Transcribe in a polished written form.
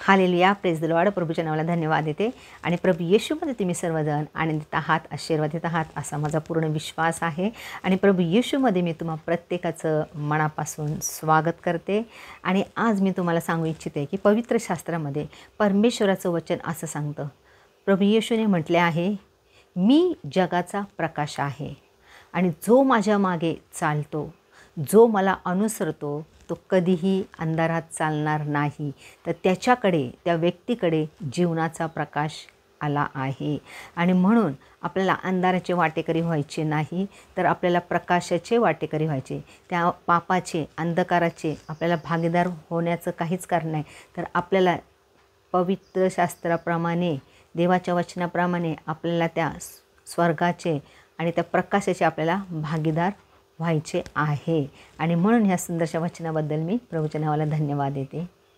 Hallelujah, praise the lord. प्रभूच्या नावाला धन्यवाद देते आणि प्रभू येशूमध्ये तुम्ही सर्वजण आनंदित आहात, आशीर्वादित आहात असा माझा पूर्ण विश्वास आहे. आणि प्रभू येशूमध्ये मी तुम्हा प्रत्येकाचं मनापासून स्वागत करते. आणि आज मी तुम्हाला सांगू इच्छिते की पवित्र शास्त्रामध्ये परमेश्वराचं वचन असं सांगतं, प्रभू येशूने म्हटले आहे, मी जगाचा प्रकाश आहे आणि जो माझ्या मागे चालतो, जो मला अनुसरतो, तो कधीही अंधारात चालणार नाही, तर त्याच्याकडे, त्या व्यक्तीकडे जीवनाचा प्रकाश आला आहे. आणि म्हणून आपल्याला अंधाराचे वाटेकरी व्हायचे नाही, तर आपल्याला प्रकाशाचे वाटेकरी व्हायचे. त्या पापाचे, अंधकाराचे आपल्याला भागीदार होण्याचं काहीच कारण नाही, तर आपल्याला पवित्र शास्त्राप्रमाणे, देवाच्या वचनाप्रमाणे आपल्याला त्या स्वर्गाचे आणि त्या प्रकाशाचे आपल्याला भागीदार व्हायचे आहे. आणि म्हणून ह्या सुंदरशा वचनाबद्दल मी प्रभूच्या नावाला धन्यवाद देते.